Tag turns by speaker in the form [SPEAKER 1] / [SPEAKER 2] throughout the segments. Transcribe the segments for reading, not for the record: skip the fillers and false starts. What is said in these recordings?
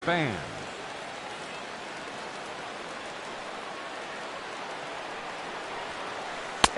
[SPEAKER 1] fan.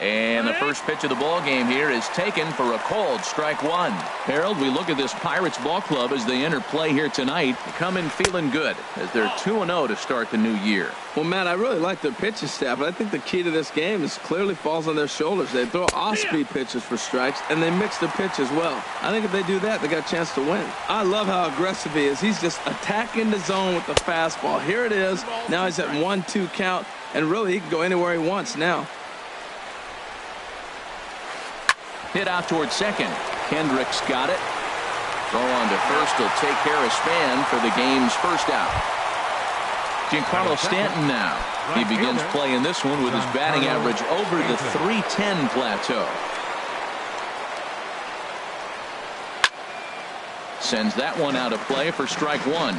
[SPEAKER 2] And the first pitch of the ball game here is taken for a called strike one. Harold, we look at this Pirates ball club as they enter play here tonight. They come in feeling good as they're 2-0 to start the new year.
[SPEAKER 3] Well, Matt, I really like their pitching staff, but I think the key to this game is clearly falls on their shoulders. They throw off-speed pitches for strikes, and they mix the pitch as well. I think if they do that, they got a chance to win. I love how aggressive he is. He's just attacking the zone with the fastball. Here it is. Now he's at 1-2 count, and really he can go anywhere he wants now.
[SPEAKER 2] Hit out towards second. Kendrick's got it. Throw on to first will take care of Span for the game's first out. Giancarlo Stanton now. He begins playing this one with his batting average over the .310 plateau. Sends that one out of play for strike one.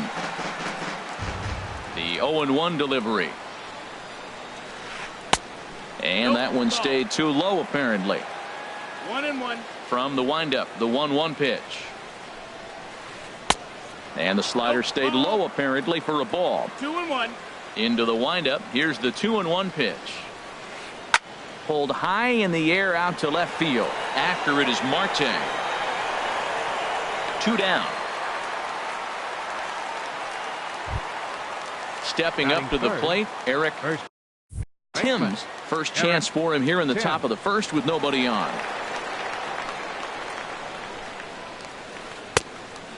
[SPEAKER 2] The 0-1 delivery. And that one stayed too low apparently.
[SPEAKER 4] 1-1.
[SPEAKER 2] From the windup, the 1-1 pitch. And the slider stayed low apparently for a ball.
[SPEAKER 4] 2-1.
[SPEAKER 2] Into the windup. Here's the 2-1 pitch. Pulled high in the air out to left field. After it is Marte. 2 down. Stepping up to the plate, Eric Timms. First chance for him here in the top of the first with nobody on.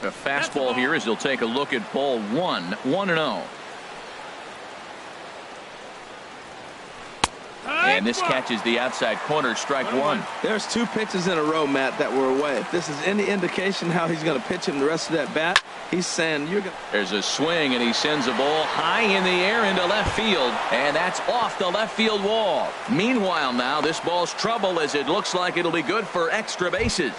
[SPEAKER 2] A fastball here as he'll take a look at ball one. 1-0. And this catches the outside corner, strike one.
[SPEAKER 3] There's 2 pitches in a row, Matt, that were away. If this is any indication how he's going to pitch him the rest of that bat, he's saying you're going to.
[SPEAKER 2] There's a swing, and he sends a ball high in the air into left field, and that's off the left field wall. Meanwhile, now this ball's trouble as it looks like it'll be good for extra bases.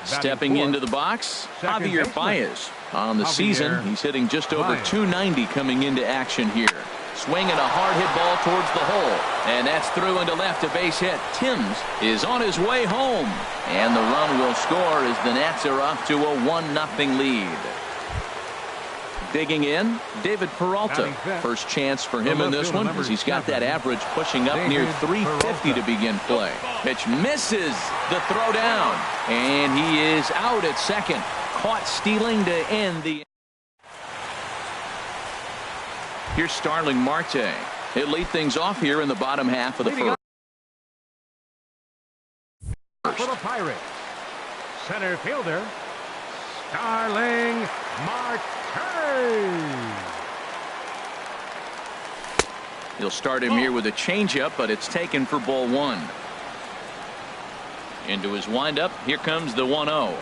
[SPEAKER 2] Stepping into the box, Javier Baez. On the season, he's hitting just over .290 coming into action here. Swinging a hard hit ball towards the hole, and that's through into left, a base hit. Timms is on his way home, and the run will score as the Nats are off to a 1-0 lead. Digging in, David Peralta. First chance for him in this one as he's got that average pushing up near .350 to begin play. Pitch misses the throw down, and he is out at second. Caught stealing to end the. Here's Starling Marte. He'll lead things off here in the bottom half of the first.
[SPEAKER 1] For the Pirates, center fielder Starling Marte.
[SPEAKER 2] He'll start him here with a changeup, but it's taken for ball one. Into his windup. Here comes the 1-0.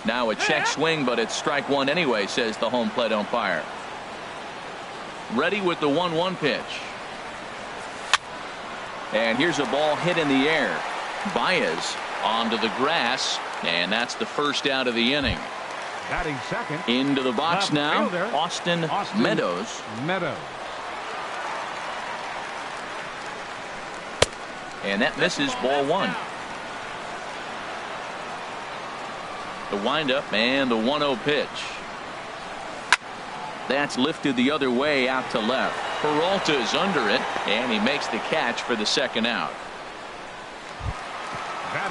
[SPEAKER 2] Now a check swing, but it's strike one anyway, says the home plate umpire. Ready with the 1-1 pitch. And here's a ball hit in the air. Baez onto the grass, and that's the first out of the inning.
[SPEAKER 1] Batting second.
[SPEAKER 2] Into the box now, Austin Meadows. And that misses ball one. The windup and the 1-0 pitch. That's lifted the other way out to left. Peralta is under it, and he makes the catch for the second out.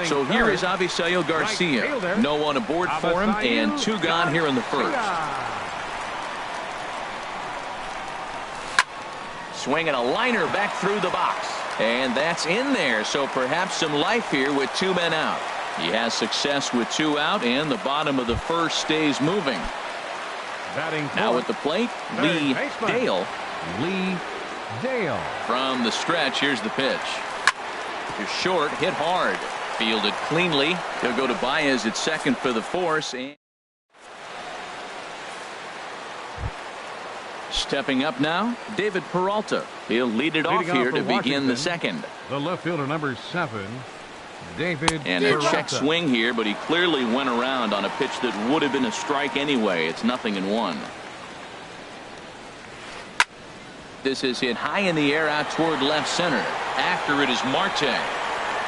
[SPEAKER 2] So here is Avisail Garcia. No one aboard for him, and 2 gone here in the first. Swinging a liner back through the box. And that's in there, so perhaps some life here with 2 men out. He has success with 2 out, and the bottom of the first stays moving. Now at the plate, Lee Dale. From the stretch, here's the pitch. You're short, hit hard. Fielded cleanly. He'll go to Baez at second for the force. And stepping up now, David Peralta. He'll lead it off here to begin the second.
[SPEAKER 1] The left fielder, number 7, David.
[SPEAKER 2] And a check swing here, but he clearly went around on a pitch that would have been a strike anyway. It's 0-1. This is hit high in the air out toward left center. After it is Marte.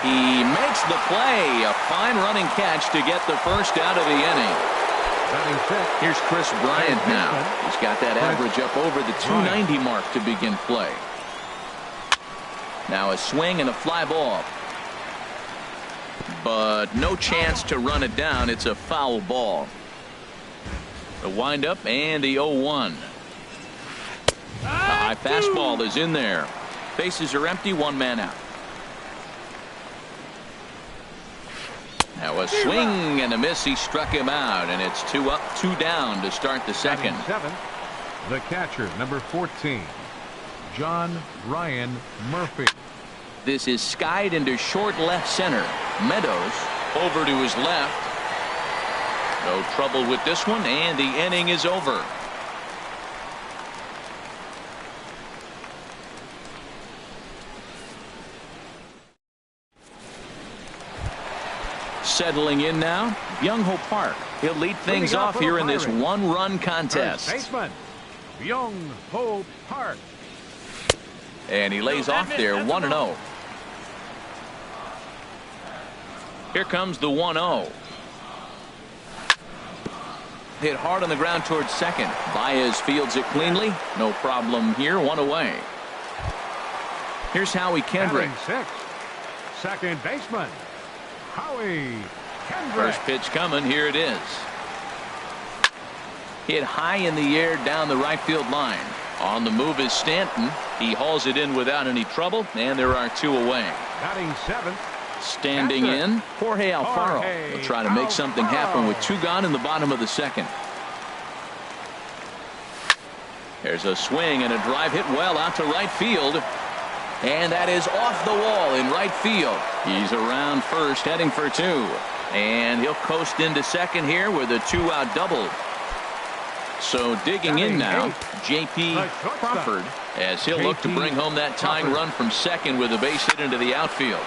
[SPEAKER 2] He makes the play. A fine running catch to get the first out of the inning. Here's Chris Bryant now. He's got that average up over the 290 mark to begin play. Now a swing and a fly ball. But no chance to run it down. It's a foul ball. The windup and the 0-1. A high fastball is in there. Bases are empty, one man out. Now a swing and a miss. He struck him out, and it's 2 up, 2 down to start the second.
[SPEAKER 1] The catcher, number 14, John Ryan Murphy.
[SPEAKER 2] This is skied into short left center. Meadows over to his left. No trouble with this one, and the inning is over. Settling in now, Byung-Ho Park. He'll lead things off here in this one-run contest.
[SPEAKER 1] First baseman, Byung-Ho Park.
[SPEAKER 2] And he lays off there, 1-0. Here comes the 1-0. Hit hard on the ground towards second. Baez fields it cleanly. No problem here, 1 away. Here's Howie Kendrick.
[SPEAKER 1] Second baseman, Howie Kendrick.
[SPEAKER 2] First pitch coming. Here it is. Hit high in the air down the right field line. On the move is Stanton. He hauls it in without any trouble, and there are 2 away.
[SPEAKER 1] Batting seventh.
[SPEAKER 2] Standing in, Jorge Alfaro. Will try to make something happen with 2 gone in the bottom of the second. There's a swing and a drive hit well out to right field. And that is off the wall in right field. He's around first, heading for 2. And he'll coast into second here with a 2-out double. So digging in now, J.P. Crawford, as he'll look to bring home that tying run from second with a base hit into the outfield.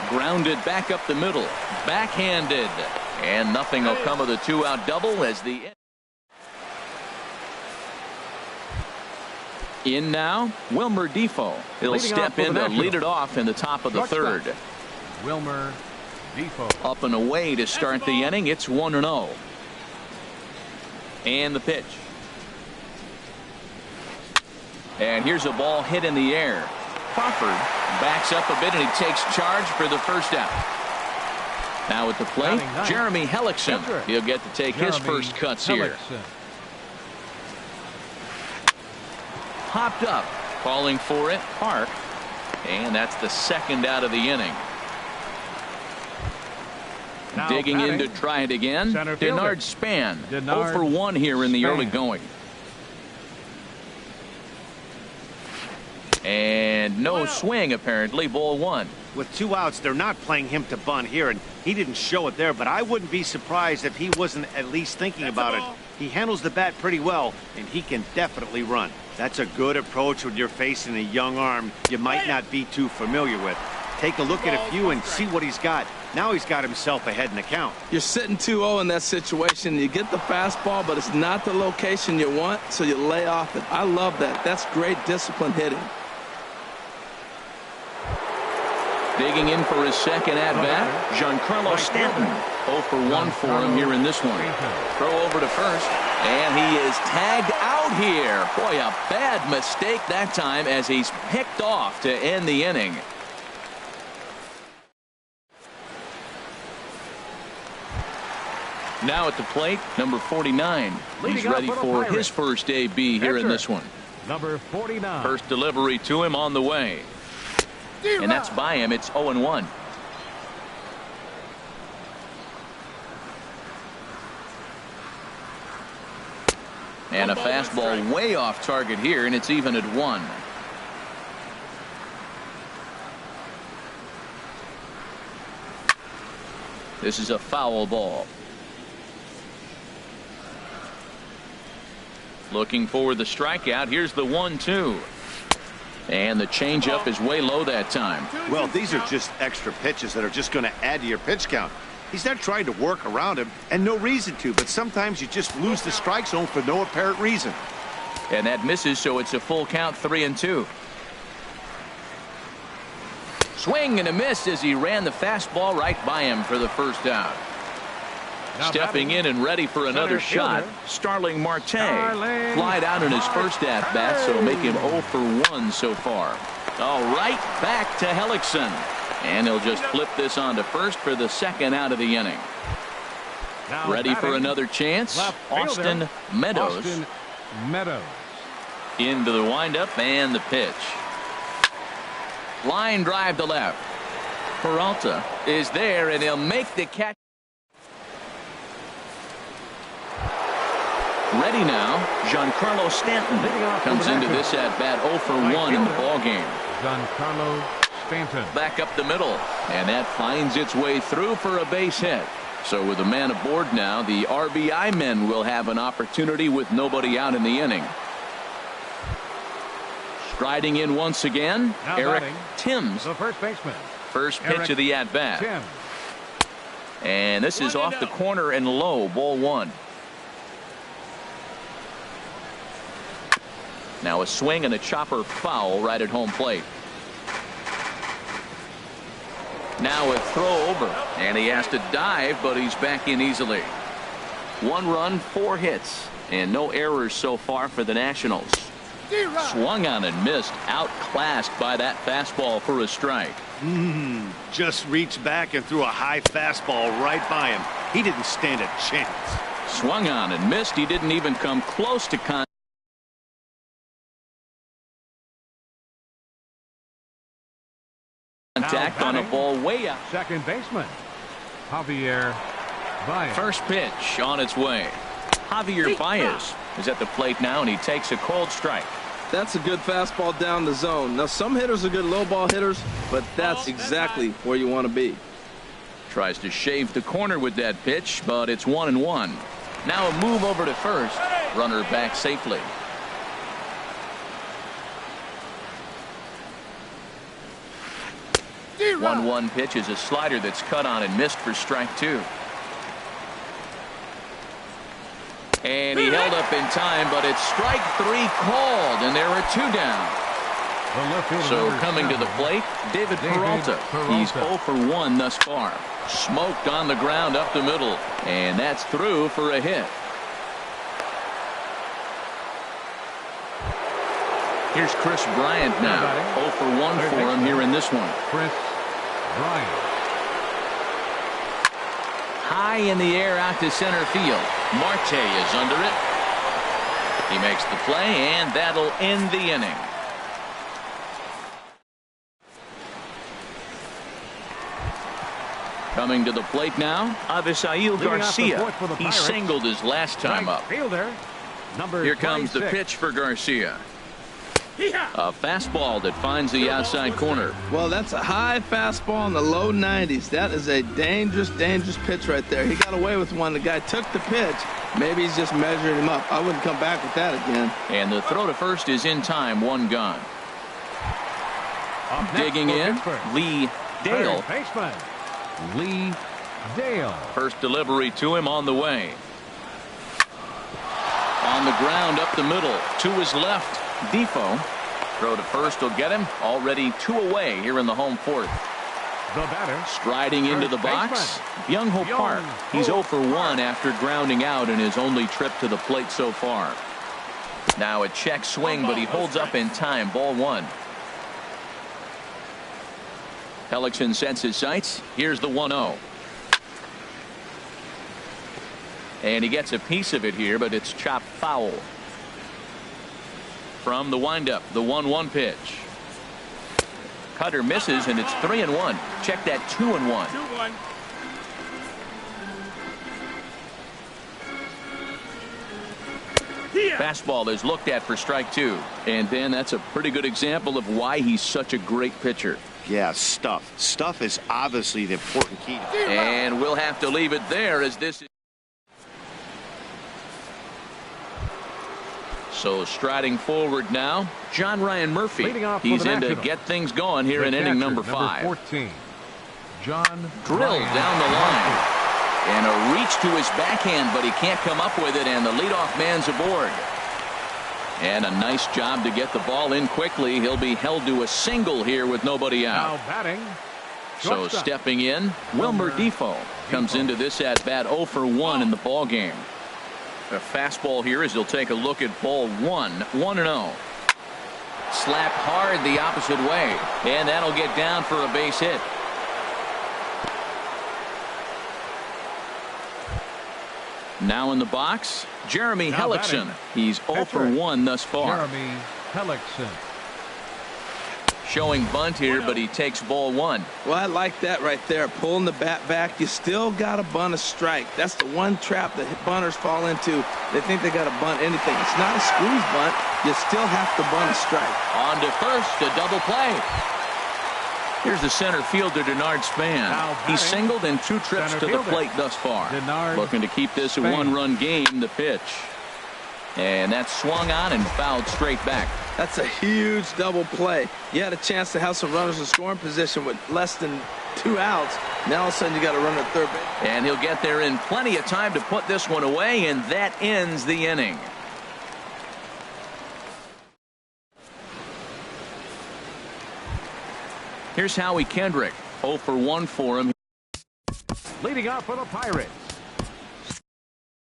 [SPEAKER 2] Grounded back up the middle, backhanded, and nothing will come of the 2-out double as the in now, Wilmer Defoe. He'll step in to lead it off in the top of the third.
[SPEAKER 1] Wilmer Defoe.
[SPEAKER 2] Up and away to start the inning. It's 1-0. And the pitch. And here's a ball hit in the air. Crawford backs up a bit, and he takes charge for the first out. Now at the plate, Jeremy Hellickson. He'll get to take his first cuts here. Popped up, calling for it, Park. And that's the second out of the inning.
[SPEAKER 1] Now
[SPEAKER 2] digging
[SPEAKER 1] batting,
[SPEAKER 2] in to try it again. Denard Span. 0 for 1 here in the early going. And no swing, apparently. Ball 1.
[SPEAKER 4] With 2 outs, they're not playing him to bunt here, and he didn't show it there, but I wouldn't be surprised if he wasn't at least thinking about it. He handles the bat pretty well, and he can definitely run. That's a good approach when you're facing a young arm you might not be too familiar with. Take a look at a few and see what he's got. Now he's got himself ahead in the count.
[SPEAKER 3] You're sitting 2-0 in that situation. You get the fastball, but it's not the location you want, so you lay off it. I love that. That's great disciplined hitting.
[SPEAKER 2] Digging in for his second at-bat, Giancarlo Stanton. 0 for 1 for him here in this one. Throw over to first, and he is tagged out here. Boy, a bad mistake that time as he's picked off to end the inning. Now at the plate, number 49. He's ready for his first AB here in this one.
[SPEAKER 1] Number 49.
[SPEAKER 2] First delivery to him on the way. And that's by him. It's 0-1. And a fastball way off target here, and it's even at 1. This is a foul ball. Looking for the strikeout. Here's the 1-2. And the changeup is way low that time.
[SPEAKER 4] Well, these are just extra pitches that are just going to add to your pitch count. He's not trying to work around him, and no reason to, but sometimes you just lose the strike zone for no apparent reason.
[SPEAKER 2] And that misses, so it's a full count, 3-2. Swing and a miss as he ran the fastball right by him for the first out. Stepping in and ready for another shot, Starling Marte. Flied out in his first at-bat, so make him 0 for 1 so far. All right, back to Hellickson. And he'll just flip this on to first for the second out of the inning. Ready for another chance, Austin Meadows. Into the windup and the pitch. Line drive to left. Peralta is there, and he'll make the catch. Ready now, Giancarlo Stanton comes into this at bat 0 for 1 in the ball game.
[SPEAKER 1] Giancarlo Stanton
[SPEAKER 2] back up the middle, and that finds its way through for a base hit. So with a man aboard now, the RBI men will have an opportunity with nobody out in the inning. Striding in once again,
[SPEAKER 1] now
[SPEAKER 2] Eric
[SPEAKER 1] batting,
[SPEAKER 2] Timms,
[SPEAKER 1] the first baseman.
[SPEAKER 2] First pitch
[SPEAKER 1] Eric
[SPEAKER 2] of the at bat,
[SPEAKER 1] Timms.
[SPEAKER 2] and this is off the corner and low, ball 1. Now a swing and a chopper foul right at home plate. Now a throw over, and he has to dive, but he's back in easily. 1 run, 4 hits, and no errors so far for the Nationals. Swung on and missed, outclassed by that fastball for a strike.
[SPEAKER 4] Just reached back and threw a high fastball right by him. He didn't stand a chance.
[SPEAKER 2] Swung on and missed. He didn't even come close to contact on a ball way out.
[SPEAKER 1] Second baseman, Javier Baez.
[SPEAKER 2] First pitch on its way. Javier Baez is at the plate now, and he takes a cold strike.
[SPEAKER 3] That's a good fastball down the zone. Now, some hitters are good low ball hitters, but that's exactly where you want to be.
[SPEAKER 2] Tries to shave the corner with that pitch, but it's 1-1. Now a move over to first. Runner back safely. The 1-1 pitch is a slider that's cut on and missed for strike 2. And he held up in time, but it's strike 3 called, and there are 2 down. So coming to the plate, David Peralta. He's 0 for 1 thus far. Smoked on the ground up the middle, and that's through for a hit. Here's Chris Bryant now. 0 for 1 for him here in this one.
[SPEAKER 1] Chris Bryant.
[SPEAKER 2] High in the air out to center field. Marte is under it. He makes the play, and that'll end the inning. Coming to the plate now, Avisail Garcia. He singled his last time up.
[SPEAKER 1] Fielder, number
[SPEAKER 2] Here comes
[SPEAKER 1] 26.
[SPEAKER 2] the pitch for Garcia. A fastball that finds the outside corner.
[SPEAKER 3] Well, that's a high fastball in the low 90s. That is a dangerous, dangerous pitch right there. He got away with one. The guy took the pitch. Maybe he's just measuring him up. I wouldn't come back with that again.
[SPEAKER 2] And the throw to first is in time. 1 gone. Digging in, Lee Dale.
[SPEAKER 1] Third baseman, Lee Dale.
[SPEAKER 2] First delivery to him on the way. On the ground up the middle. To his left. Defoe. Throw to first will get him. Already 2 away here in the home 4th.
[SPEAKER 1] The batter,
[SPEAKER 2] Striding into the box, Byung-ho Park. He's 0 for 1 after grounding out in his only trip to the plate so far. Now a check swing, but he holds up in time. Ball 1. Hellickson sets his sights. Here's the 1-0. And he gets a piece of it here, but it's chopped foul. From the windup, the 1-1 pitch. Cutter misses, and it's 3-1. Check that 2-1.
[SPEAKER 5] 2-1.
[SPEAKER 2] Fastball is looked at for strike 2. And then that's a pretty good example of why he's such a great pitcher.
[SPEAKER 4] Yeah, stuff. Stuff is obviously the important key.
[SPEAKER 2] And we'll have to leave it there as this is. So striding forward now, John Ryan Murphy. He's in to get things going here in inning number 5.
[SPEAKER 1] 14. John
[SPEAKER 2] Drilled down the line. And a reach to his backhand, but he can't come up with it, and the leadoff man's aboard. And a nice job to get the ball in quickly. He'll be held to a single here with nobody out.
[SPEAKER 1] Now batting,
[SPEAKER 2] So stepping in, Wilmer Defoe comes into this at bat 0 for 1 in the ball game. A fastball here as he'll take a look at ball 1-0. Slapped hard the opposite way, and that'll get down for a base hit. Now in the box, Jeremy Hellickson. He's 0 for 1 thus far.
[SPEAKER 1] Jeremy Hellickson.
[SPEAKER 2] Showing bunt here, but he takes ball 1.
[SPEAKER 3] Well, I like that right there. Pulling the bat back. You still got to bunt a strike. That's the one trap that bunters fall into. They think they got to bunt anything. It's not a squeeze bunt. You still have to bunt a strike.
[SPEAKER 2] On to first, a double play. Here's the center fielder, Denard Span. He's singled in 2 trips to the plate thus far. Looking to keep this a 1-run game. The pitch. And that's swung on and fouled straight back.
[SPEAKER 3] That's a huge double play. You had a chance to have some runners in scoring position with less than 2 outs. Now all of a sudden you got a runner at third base.
[SPEAKER 2] And he'll get there in plenty of time to put this one away, and that ends the inning. Here's Howie Kendrick. 0 for 1 for him.
[SPEAKER 1] Leading off for the Pirates,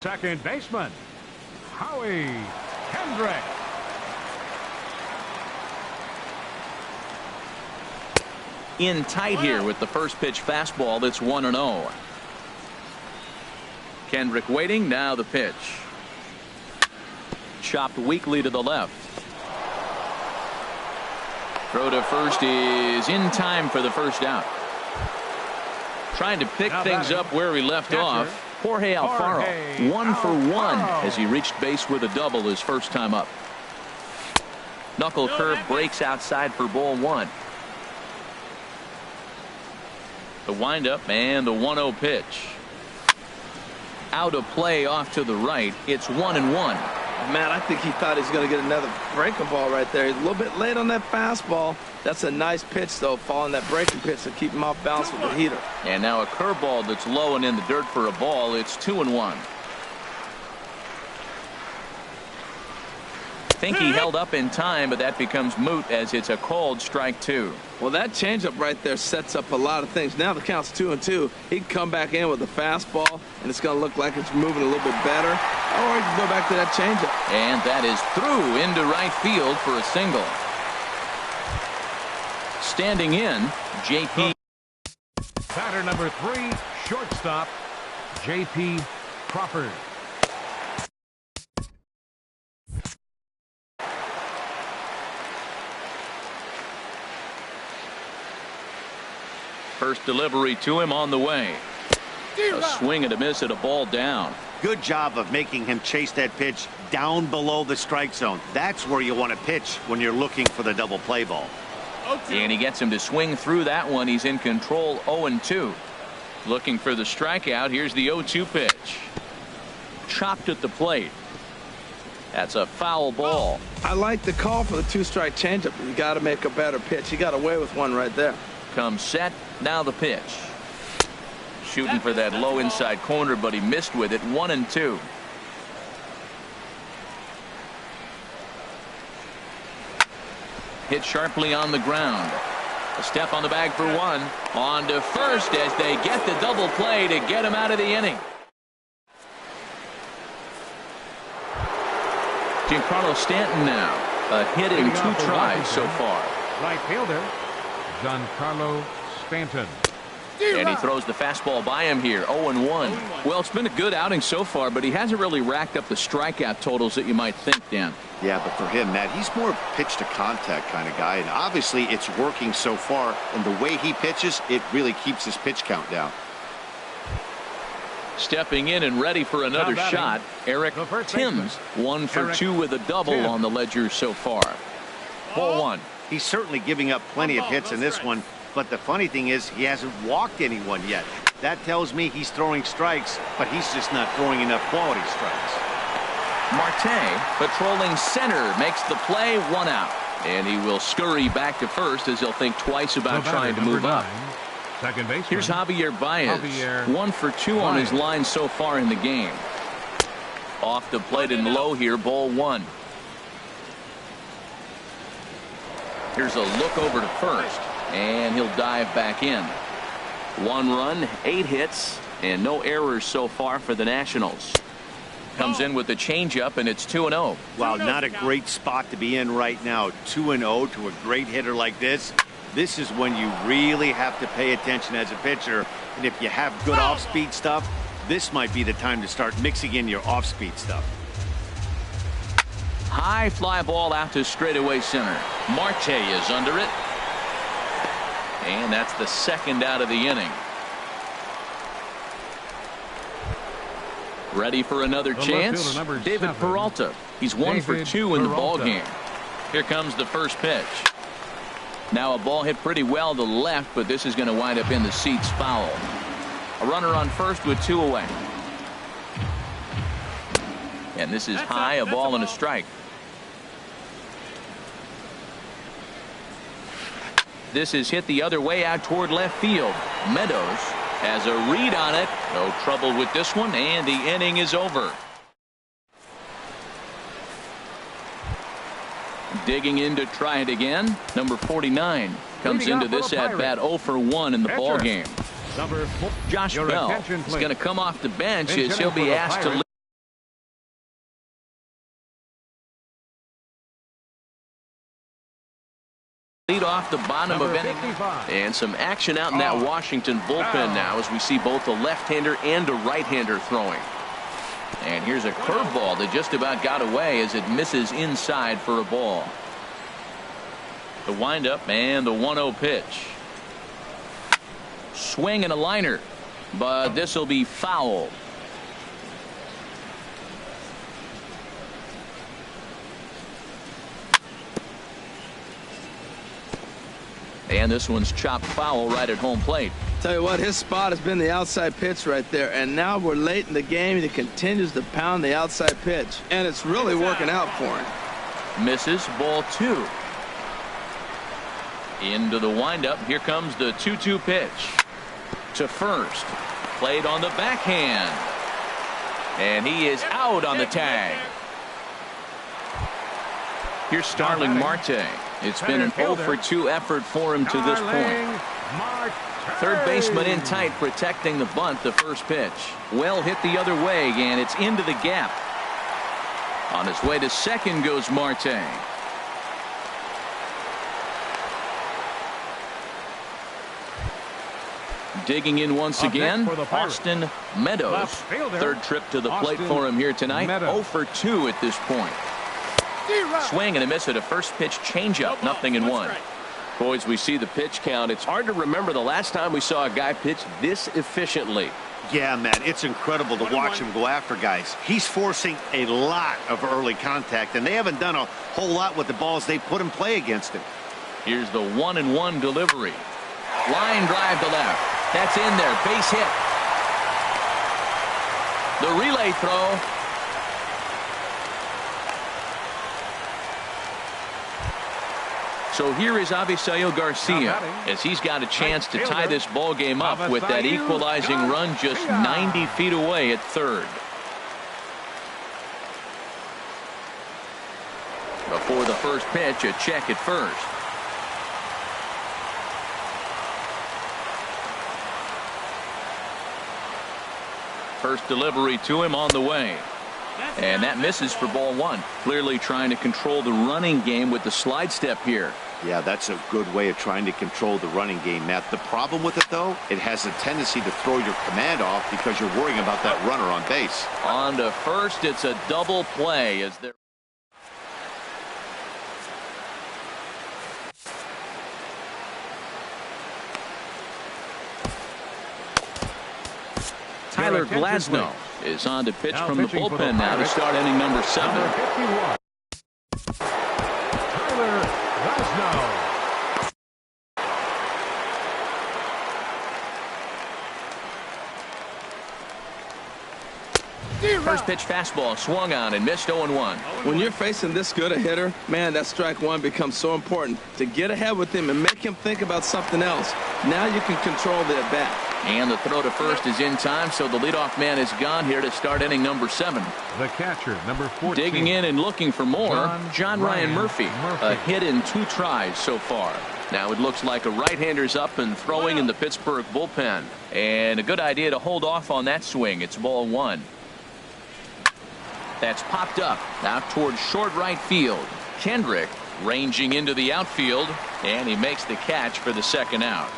[SPEAKER 1] second baseman, Howie Kendrick.
[SPEAKER 2] In tight here with the first pitch fastball. That's 1-0. Kendrick waiting. Now the pitch. Chopped weakly to the left. Throw to first is in time for the first out. Trying to pick things up where he left off. Jorge Alfaro, 1 for 1 as he reached base with a double his first time up. Knuckle curve breaks outside for ball 1. The windup and the 1-0 pitch. Out of play off to the right. It's 1-1.
[SPEAKER 3] Man, I think he thought he was going to get another breaking ball right there. He's a little bit late on that fastball. That's a nice pitch, though, following that breaking pitch to keep him off balance with the heater.
[SPEAKER 2] And now a curveball that's low and in the dirt for a ball. It's 2-1. Think he held up in time, but that becomes moot as it's a called strike 2.
[SPEAKER 3] Well, that changeup right there sets up a lot of things. Now the count's 2-2. He can come back in with a fastball, and it's going to look like it's moving a little bit better. Or he can go back to that changeup.
[SPEAKER 2] And that is through into right field for a single. Standing in, J.P.
[SPEAKER 1] Batter number 3, shortstop, J.P. Crawford.
[SPEAKER 2] First delivery to him on the way. A swing and a miss at a ball down.
[SPEAKER 4] Good job of making him chase that pitch down below the strike zone. That's where you want to pitch when you're looking for the double play ball.
[SPEAKER 2] And he gets him to swing through that one. He's in control. 0-2. Looking for the strikeout. Here's the 0-2 pitch. Chopped at the plate. That's a foul ball.
[SPEAKER 3] I like the call for the 2-strike changeup. You got to make a better pitch. He got away with one right there.
[SPEAKER 2] Comes set. Now the pitch. Shooting for that low inside corner, but he missed with it. 1-2. Hit sharply on the ground. A step on the bag for 1. On to first as they get the double play to get him out of the inning. Giancarlo Stanton now. A hit in 2 tries so far.
[SPEAKER 1] Right fielder, Giancarlo Stanton.
[SPEAKER 2] And he throws the fastball by him here. 0-1. Well, it's been a good outing so far, but he hasn't really racked up the strikeout totals that you might think, Dan.
[SPEAKER 4] Yeah, but for him, Matt, he's more pitch to contact kind of guy, and obviously it's working so far, and the way he pitches, it really keeps his pitch count down.
[SPEAKER 2] Stepping in and ready for another shot, Eric Timms. 1 for 2 with a double on the ledger so far. Ball 1.
[SPEAKER 4] He's certainly giving up plenty of hits in this one, but the funny thing is he hasn't walked anyone yet. That tells me he's throwing strikes, but he's just not throwing enough quality strikes.
[SPEAKER 2] Marte patrolling center makes the play. 1 out. And he will scurry back to first as he'll think twice about trying to move up.
[SPEAKER 1] Second baseman.
[SPEAKER 2] Here's Javier Baez. 1 for 2 on his line so far in the game. Off the plate and low here. Ball 1. Here's a look over to first, and he'll dive back in. 1 run, 8 hits, and no errors so far for the Nationals. Comes in with the changeup, and it's 2-0.
[SPEAKER 4] Wow, not a great spot to be in right now. 2-0 to a great hitter like this. This is when you really have to pay attention as a pitcher. And if you have good off-speed stuff, this might be the time to start mixing in your off-speed stuff.
[SPEAKER 2] High fly ball out to straightaway center. Marte is under it. And that's the second out of the inning. Ready for another chance. David Peralta. He's 1 for 2 in the ball game. Here comes the first pitch. Now a ball hit pretty well to left, but this is going to wind up in the seats foul. A runner on first with 2 away. And this is high, a ball and a strike. This is hit the other way out toward left field. Meadows has a read on it. No trouble with this one, and the inning is over. Digging in to try it again. Number 49 comes into this at bat 0 for 1 in the ball game. Josh Bell is going to come off the bench as he'll be asked to lead off the bottom of inning. And some action out in that Washington bullpen now as we see both a left-hander and a right-hander throwing. And here's a curveball that just about got away as it misses inside for a ball. The windup and the 1-0 pitch. Swing and a liner, but this will be foul. And this one's chopped foul right at home plate.
[SPEAKER 3] Tell you what, his spot has been the outside pitch right there, and now we're late in the game and he continues to pound the outside pitch, and it's really working out for him.
[SPEAKER 2] Misses, ball 2. Into the windup. Here comes the 2-2 pitch to first. Played on the backhand, and he is out on the tag. Here's Starling Marte. It's been an 0 for 2 effort for him to this point. Third baseman in tight, protecting the bunt. The first pitch well hit the other way, and it's into the gap. On his way to second goes Marte. Digging in once again, Austin Meadows. Third trip to the plate for him here tonight. 0 for 2 at this point. Swing and a miss at a first pitch changeup. 0-1. Boys, we see the pitch count. It's hard to remember the last time we saw a guy pitch this efficiently.
[SPEAKER 4] Yeah, man, it's incredible to watch him go after guys. He's forcing a lot of early contact, and they haven't done a whole lot with the balls they put in play against him.
[SPEAKER 2] Here's the 1-1 delivery. Line drive to left. That's in there. Base hit. The relay throw. So here is Avisail Garcia as he's got a chance to tie this ball game up with that equalizing run just 90 feet away at third. Before the first pitch, a check at first. First delivery to him on the way. And that misses for ball 1. Clearly trying to control the running game with the slide step here.
[SPEAKER 4] Yeah, that's a good way of trying to control the running game, Matt. The problem with it, though, it has a tendency to throw your command off because you're worrying about that runner on base.
[SPEAKER 2] On to first, it's a double play as they're Tyler Glasnow is on to pitch from the bullpen now to start inning number 7.
[SPEAKER 1] Tyler Glasnow.
[SPEAKER 2] First pitch fastball swung on and missed 0-1.
[SPEAKER 3] When you're facing this good a hitter, man, that strike one becomes so important to get ahead with him and make him think about something else. Now you can control the at bat.
[SPEAKER 2] And the throw to first is in time, so the leadoff man is gone here to start inning number 7.
[SPEAKER 1] The catcher, number 14.
[SPEAKER 2] Digging in and looking for more, John Ryan Murphy. A hit in 2 tries so far. Now it looks like a right-hander's up and throwing in the Pittsburgh bullpen. And a good idea to hold off on that swing. It's ball one. That's popped up out towards short right field. Kendrick ranging into the outfield, and he makes the catch for the second out.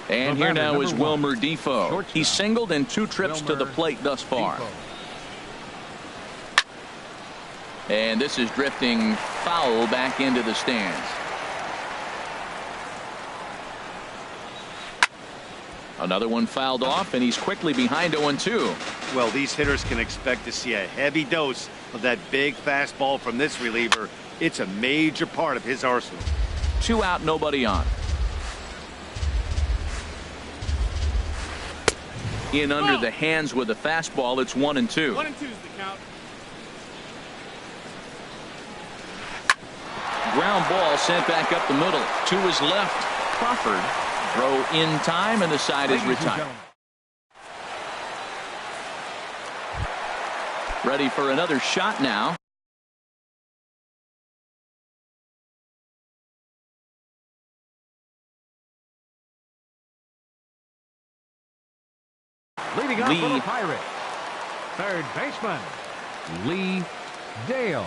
[SPEAKER 2] And here now is Wilmer Defoe. He singled in 2 trips to the plate thus far. And this is drifting foul back into the stands. Another one fouled off, and he's quickly behind 0-2.
[SPEAKER 4] Well, these hitters can expect to see a heavy dose of that big fastball from this reliever. It's a major part of his arsenal.
[SPEAKER 2] 2 out, nobody on. In under the hands with a fastball. It's 1-2.
[SPEAKER 5] 1-2 is the count.
[SPEAKER 2] Ground ball sent back up the middle. To his left. Crawford. Throw in time, and the side is retired. Ready for another shot now.
[SPEAKER 1] Leading off for the Pirates, third baseman, Lee Dale.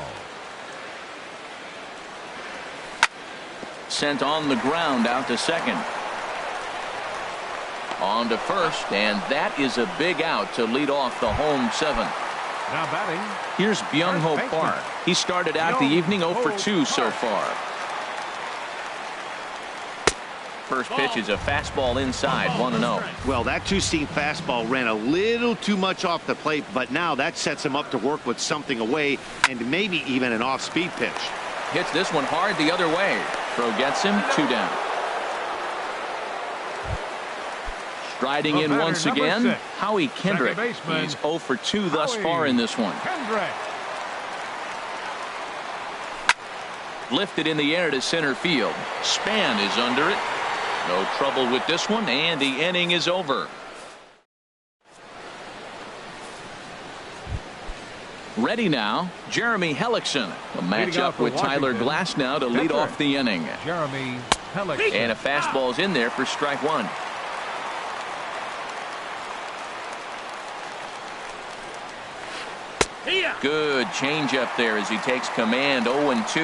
[SPEAKER 2] Sent on the ground out to second. On to first, and that is a big out to lead off the home 7th.
[SPEAKER 1] Now batting.
[SPEAKER 2] Here's Byung-Ho Park. He started out the evening 0 for 2 so far. First pitch is a fastball inside, 1-0.
[SPEAKER 4] Well, that two-seam fastball ran a little too much off the plate, but now that sets him up to work with something away and maybe even an off-speed pitch.
[SPEAKER 2] Hits this one hard the other way. Throw gets him, 2 down. Striding in once again, Howie Kendrick. He's 0 for 2 thus far in this one. Lifted in the air to center field. Span is under it. No trouble with this one, and the inning is over. Ready now, Jeremy Hellickson. A matchup with Tyler Glasnow to lead off the inning.
[SPEAKER 1] Jeremy Hellickson.
[SPEAKER 2] And a fastball's in there for strike 1. Good changeup there as he takes command. 0-2.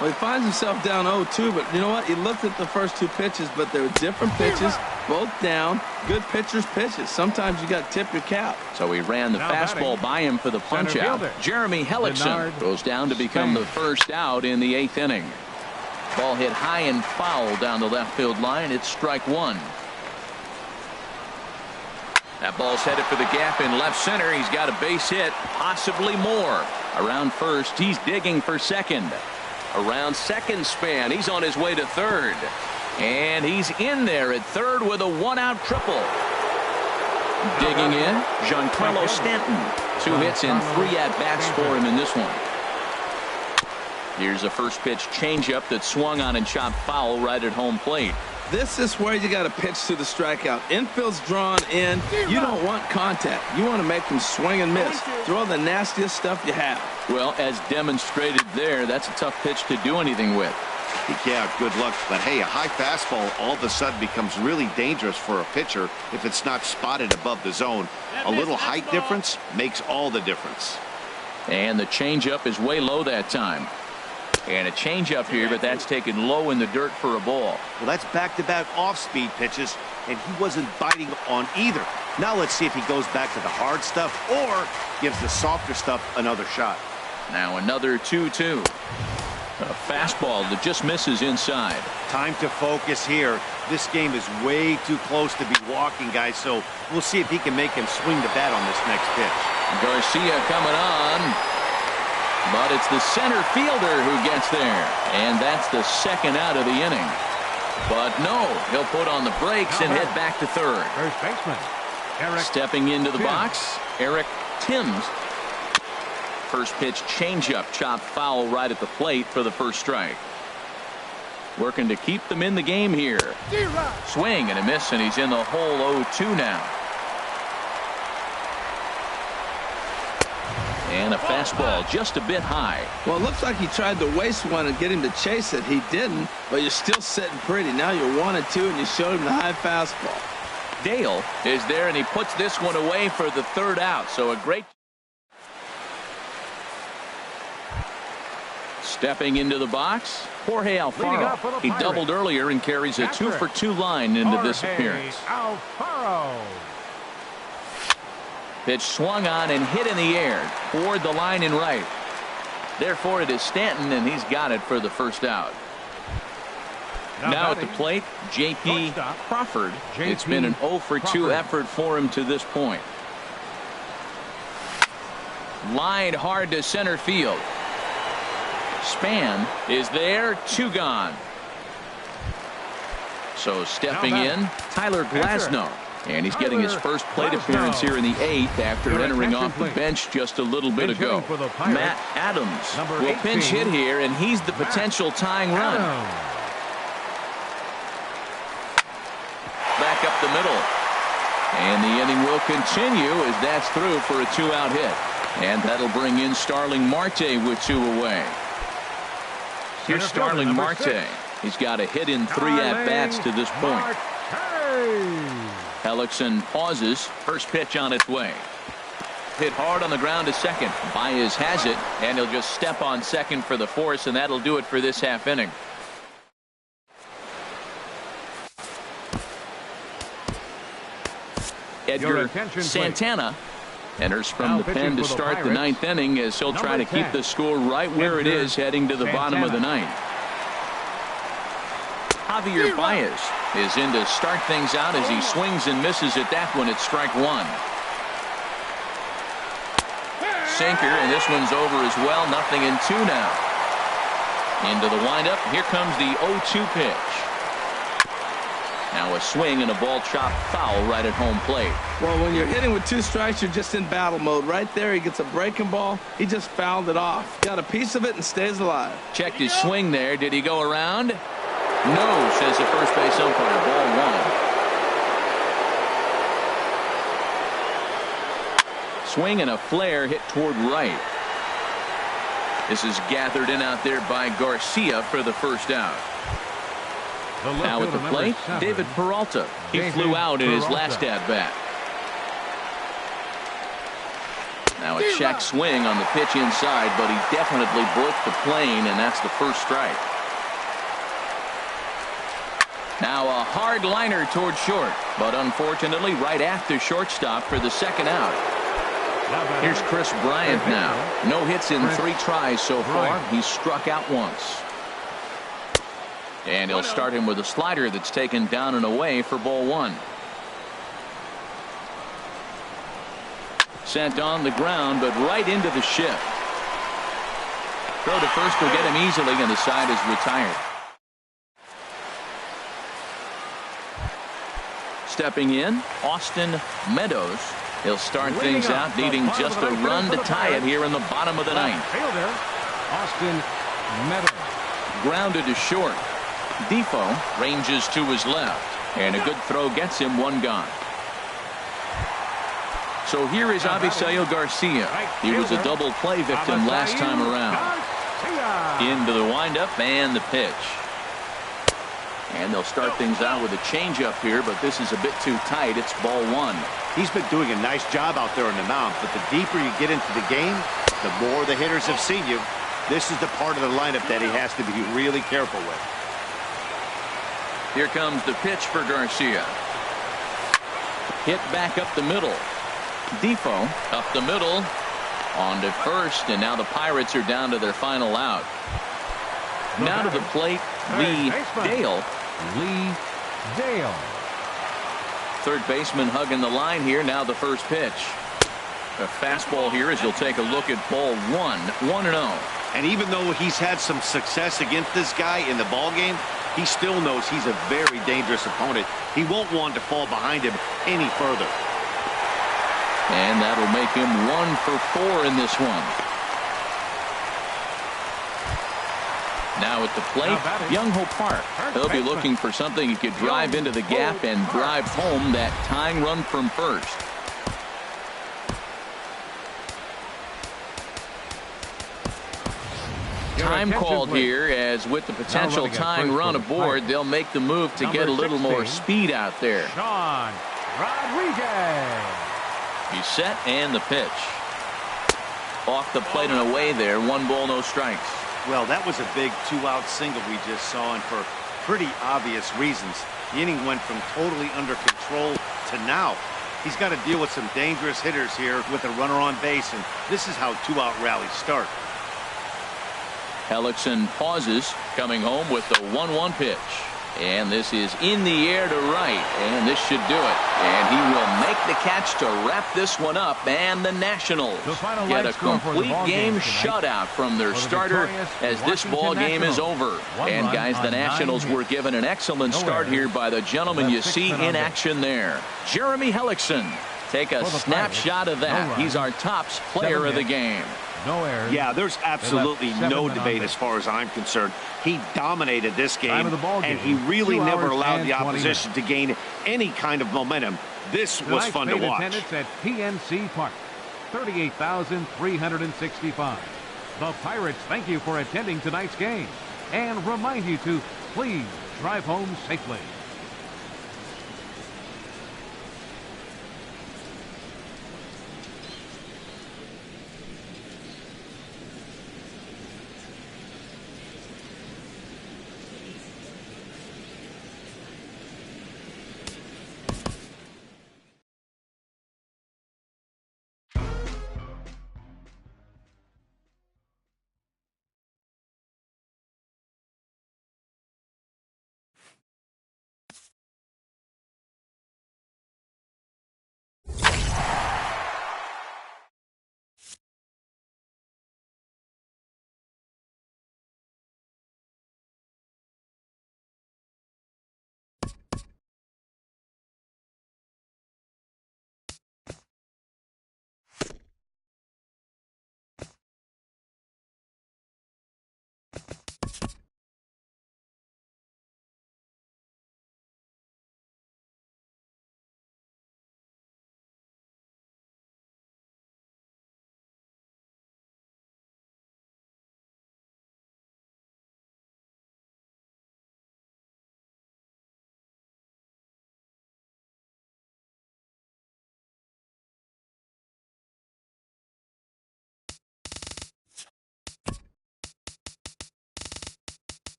[SPEAKER 3] Well, he finds himself down 0-2, but you know what? He looked at the first 2 pitches, but they were different pitches, both down. Good pitchers' pitches. Sometimes you got to tip your cap.
[SPEAKER 2] So he ran the fastball by him for the punch out. Jeremy Hellickson goes down to become the first out in the 8th inning. Ball hit high and foul down the left field line. It's strike 1. That ball's headed for the gap in left center. He's got a base hit, possibly more. Around first, he's digging for second. Around second span, he's on his way to third. And he's in there at third with a 1-out triple. Digging in, Giancarlo Stanton. 2 hits and 3 at-bats for him in this one. Here's a first pitch changeup that swung on and chopped foul right at home plate.
[SPEAKER 3] This is where you got to pitch to the strikeout. Infield's drawn in. You don't want contact. You want to make them swing and miss. Throw the nastiest stuff you have.
[SPEAKER 2] Well, as demonstrated there, that's a tough pitch to do anything with.
[SPEAKER 4] Yeah, good luck. But hey, a high fastball all of a sudden becomes really dangerous for a pitcher if it's not spotted above the zone. A little height difference makes all the difference.
[SPEAKER 2] And the changeup is way low that time. And a changeup here, but that's taken low in the dirt for a ball.
[SPEAKER 4] Well, that's back-to-back off-speed pitches, and he wasn't biting on either. Now let's see if he goes back to the hard stuff or gives the softer stuff another shot.
[SPEAKER 2] Now another 2-2. A fastball that just misses inside.
[SPEAKER 4] Time to focus here. This game is way too close to be walking, guys, so we'll see if he can make him swing the bat on this next pitch.
[SPEAKER 2] Garcia coming on. But it's the center fielder who gets there. And that's the second out of the inning. But no, he'll put on the brakes and head back to third.
[SPEAKER 1] First baseman, Eric
[SPEAKER 2] Stepping into the
[SPEAKER 1] Timms.
[SPEAKER 2] box, Eric Timms. First pitch changeup, chopped foul right at the plate for the first strike. Working to keep them in the game here. Swing and a miss, and he's in the hole 0-2 now. And a fastball just a bit high.
[SPEAKER 3] Well, it looks like he tried to waste one and get him to chase it. He didn't, but you're still sitting pretty. Now you're 1-2, and you showed him the high fastball.
[SPEAKER 2] Dale is there, and he puts this one away for the third out. So a great. Stepping into the box, Jorge Alfaro. He doubled earlier and carries a 2-for-2 line into this appearance.
[SPEAKER 1] Alfaro.
[SPEAKER 2] Pitch swung on and hit in the air toward the line and right. Therefore, it is Stanton, and he's got it for the first out. Now at the plate, J.P. Crawford. It's been an 0-for-2 effort for him to this point. Lined hard to center field. Span is there, 2 gone. So stepping in, Tyler Glasnow. And he's getting his first plate appearance here in the 8th after entering off the bench just a little bit ago. Matt Adams will pinch hit here, and he's the potential tying run. Back up the middle. And the inning will continue as that's through for a 2-out hit. And that'll bring in Starling Marte with 2 away. Here's Starling Marte. He's got a hit in 3 at-bats to this point. Hellickson pauses. First pitch on its way. Hit hard on the ground to second. Baez has it, and he'll just step on second for the force, and that'll do it for this half inning. Edgar Santana enters from the pen to start the 9th inning as he'll try to keep the score right where it is heading to the bottom of the 9th. Javier Baez is in to start things out as he swings and misses at that one at strike 1. Sinker, and this one's over as well. 0-2 now. Into the windup. Here comes the 0-2 pitch. Now a swing and a ball chopped foul right at home plate.
[SPEAKER 3] Well, when you're hitting with 2 strikes, you're just in battle mode. Right there, he gets a breaking ball. He just fouled it off. Got a piece of it and stays alive.
[SPEAKER 2] Checked his swing there. Did he go around? No, says the first base umpire. Ball 1. Swing and a flare hit toward right. This is gathered in out there by Garcia for the first out. Now at the plate, David Peralta. He flew out in his last at-bat. Now a check swing on the pitch inside, but he definitely broke the plane, and that's the first strike. Now a hard liner toward short, but unfortunately right after shortstop for the second out. Here's Chris Bryant now. No hits in 3 tries so far. He's struck out once. And he'll start him with a slider that's taken down and away for ball 1. Sent on the ground, but right into the shift. Throw to first will get him easily, and the side is retired. Stepping in, Austin Meadows. He'll start things out, needing just a run to tie it here in the bottom of the 9th.
[SPEAKER 1] Austin Meadows.
[SPEAKER 2] Grounded to short. Defoe ranges to his left, and a good throw gets him 1 gone. So here is Avisail Garcia. He was a double play victim last time around. Into the windup and the pitch. And they'll start things out with a changeup here, but this is a bit too tight. It's ball 1.
[SPEAKER 4] He's been doing a nice job out there on the mound, but the deeper you get into the game, the more the hitters have seen you. This is the part of the lineup that he has to be really careful with.
[SPEAKER 2] Here comes the pitch for Garcia. Hit back up the middle. Defoe up the middle. On to first, and now the Pirates are down to their final out. Now to the plate, Lee Dale.
[SPEAKER 1] Lee Dale.
[SPEAKER 2] Third baseman hugging the line here. Now the first pitch. A fastball here as he'll take a look at ball 1. 1-0.
[SPEAKER 4] And even though he's had some success against this guy in the ball game, he still knows he's a very dangerous opponent. He won't want to fall behind him any further.
[SPEAKER 2] And that'll make him 1 for 4 in this one. Now at the plate, Young-Ho Park. He'll be looking for something he could drive into the gap and drive home that tying run from first. time
[SPEAKER 1] attention,
[SPEAKER 2] called
[SPEAKER 1] please.
[SPEAKER 2] here, as with the potential
[SPEAKER 1] running at
[SPEAKER 2] tying
[SPEAKER 1] first
[SPEAKER 2] run
[SPEAKER 1] for the
[SPEAKER 2] aboard,
[SPEAKER 1] Pirates.
[SPEAKER 2] they'll make the move to get a little more
[SPEAKER 1] 16,
[SPEAKER 2] speed out there.
[SPEAKER 1] Sean Rodriguez.
[SPEAKER 2] He's set, and the pitch. Off the plate and away there. 1 ball, no strikes.
[SPEAKER 4] Well, that was a big 2-out single we just saw, and for pretty obvious reasons. The inning went from totally under control to now. He's got to deal with some dangerous hitters here with a runner on base, and this is how 2-out rallies start.
[SPEAKER 2] Hellickson pauses, coming home with the 1-1 pitch. And this is in the air to right, and this should do it. And he will make the catch to wrap this one up, and the Nationals get a complete game shutout from their starter as this ball game is over. And guys, the Nationals were given an excellent start here by the gentleman you see in action there, Jeremy Hellickson. Take a snapshot of that. He's our tops player of the game.
[SPEAKER 1] No errors.
[SPEAKER 4] Yeah, there's absolutely no debate as far as I'm concerned. He dominated this game, and he really never allowed the opposition to gain any kind of momentum. This was fun to watch.
[SPEAKER 1] Attendance at PNC Park, 38,365. The Pirates thank you for attending tonight's game and remind you to please drive home safely.